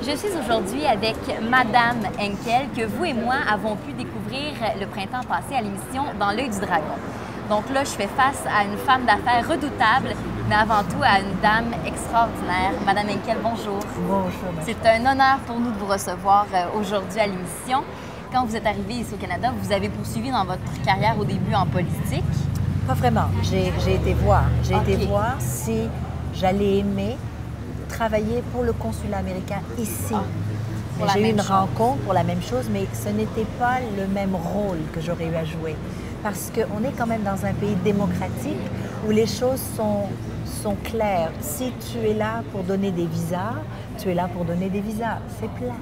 Je suis aujourd'hui avec Madame Henkel, que vous et moi avons pu découvrir le printemps passé à l'émission Dans l'œil du dragon. Donc là, je fais face à une femme d'affaires redoutable, mais avant tout à une dame extraordinaire. Madame Henkel, bonjour. Bonjour. C'est un honneur pour nous de vous recevoir aujourd'hui à l'émission. Quand vous êtes arrivée ici au Canada, vous avez poursuivi dans votre carrière au début en politique. Pas vraiment. J'ai été voir. J'ai été voir si j'allais aimer travailler pour le consulat américain ici. J'ai eu une rencontre pour la même chose, mais ce n'était pas le même rôle que j'aurais eu à jouer. Parce qu'on est quand même dans un pays démocratique où les choses sont claires. Si tu es là pour donner des visas, tu es là pour donner des visas. C'est plate.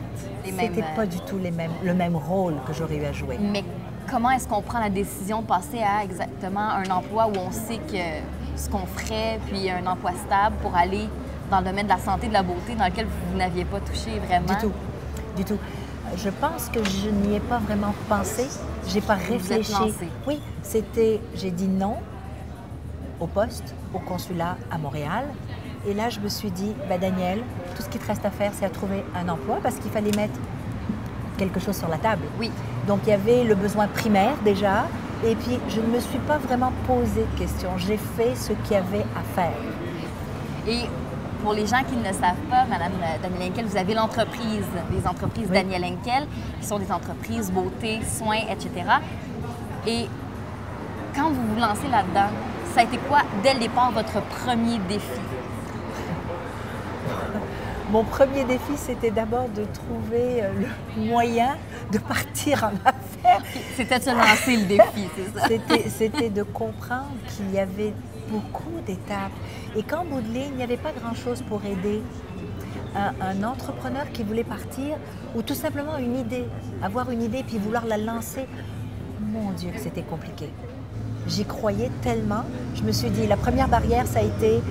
C'était pas du tout le même rôle que j'aurais eu à jouer. Mais comment est-ce qu'on prend la décision de passer à exactement un emploi où on sait que ce qu'on ferait, puis un emploi stable pour aller dans le domaine de la santé, de la beauté, dans lequel vous n'aviez pas touché vraiment? Du tout. Du tout. Je pense que je n'y ai pas vraiment pensé. J'ai pas réfléchi. Vous êtes lancée. Oui, j'ai dit non au poste, au consulat à Montréal. Et là, je me suis dit, Daniel, tout ce qui te reste à faire, c'est à trouver un emploi parce qu'il fallait mettre quelque chose sur la table. Oui. Donc, il y avait le besoin primaire déjà. Et puis, je ne me suis pas vraiment posé de questions. J'ai fait ce qu'il y avait à faire. Et pour les gens qui ne le savent pas, Madame Danielle Henkel, vous avez l'entreprise, les entreprises Oui. Danielle Henkel, qui sont des entreprises beauté, soins, etc. Et quand vous vous lancez là-dedans, ça a été quoi, dès le départ, votre premier défi? Mon premier défi, c'était d'abord de trouver le moyen de partir en affaires. C'était de se lancer le défi, c'est ça? C'était de comprendre qu'il y avait beaucoup d'étapes et qu'en bout de ligne, il n'y avait pas grand-chose pour aider un entrepreneur qui voulait partir ou tout simplement une idée, avoir une idée puis vouloir la lancer. Mon Dieu, que c'était compliqué. J'y croyais tellement. Je me suis dit, la première barrière, ça a été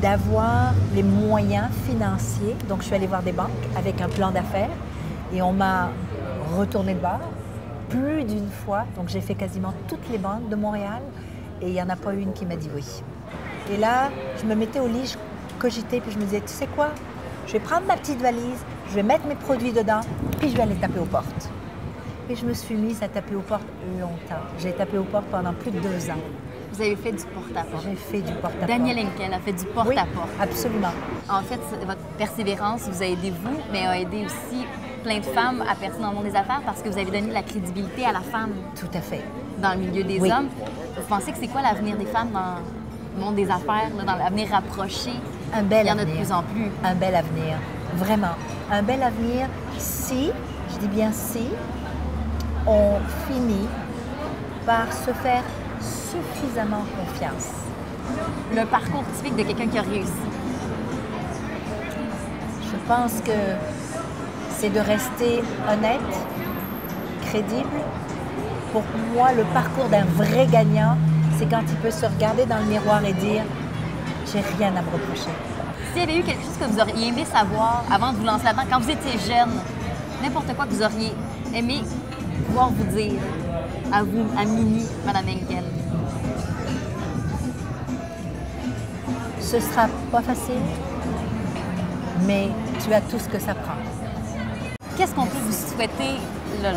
d'avoir les moyens financiers. Donc, je suis allée voir des banques avec un plan d'affaires et on m'a retourné de bord plus d'une fois. Donc, j'ai fait quasiment toutes les banques de Montréal et il n'y en a pas une qui m'a dit oui. Et là, je me mettais au lit, je cogitais, puis je me disais, tu sais quoi? Je vais prendre ma petite valise, je vais mettre mes produits dedans, puis je vais aller taper aux portes. Et je me suis mise à taper aux portes longtemps. J'ai tapé aux portes pendant plus de 2 ans. Vous avez fait du porte-à-porte. J'ai fait du porte-à-porte. Danielle Henkel a fait du porte-à-porte. Oui, absolument. En fait, votre persévérance vous a aidé vous, mais a aidé aussi plein de femmes à percer dans le monde des affaires parce que vous avez donné de la crédibilité à la femme. Tout à fait. Dans le milieu des hommes. Vous pensez que c'est quoi l'avenir des femmes dans le monde des affaires, là, dans l'avenir rapproché? Un bel avenir. Il y en a de plus en plus. Un bel avenir, vraiment. Un bel avenir si, je dis bien si, on finit par se faire suffisamment confiance. Le parcours typique de quelqu'un qui a réussi. Je pense que c'est de rester honnête, crédible. Pour moi, le parcours d'un vrai gagnant, c'est quand il peut se regarder dans le miroir et dire « j'ai rien à me reprocher ». S'il y avait eu quelque chose que vous auriez aimé savoir avant de vous lancer là-dedans, quand vous étiez jeune, n'importe quoi que vous auriez aimé pouvoir vous dire à vous, à Mini, Madame Henkel? Ce sera pas facile, mais tu as tout ce que ça prend. Qu'est-ce qu'on peut vous souhaiter là?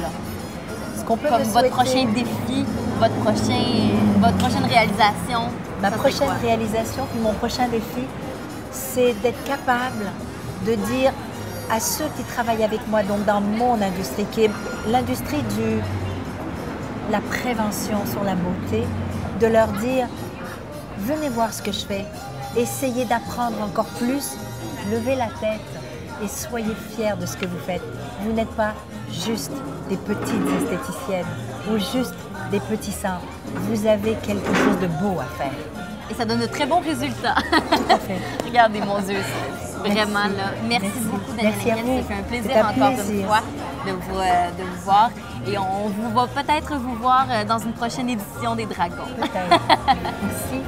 Ce qu'on peut Comme me votre souhaiter, prochain défi, votre prochaine réalisation? ma ça serait prochaine quoi? réalisation, puis mon prochain défi, c'est d'être capable de dire à ceux qui travaillent avec moi, donc dans mon industrie, qui est l'industrie de la prévention sur la beauté, de leur dire « venez voir ce que je fais, essayez d'apprendre encore plus, levez la tête et soyez fiers de ce que vous faites. Vous n'êtes pas juste des petites esthéticiennes ou juste des petits seins. Vous avez quelque chose de beau à faire. » Et ça donne de très bons résultats. Tout à fait. Regardez mon Dieu, vraiment là. Merci beaucoup, Danielle Merci à Henkel. vous. Ça fait un plaisir C'est un encore plaisir. une fois de vous voir. Et on va peut-être vous voir dans une prochaine édition des Dragons. Peut-être. Merci.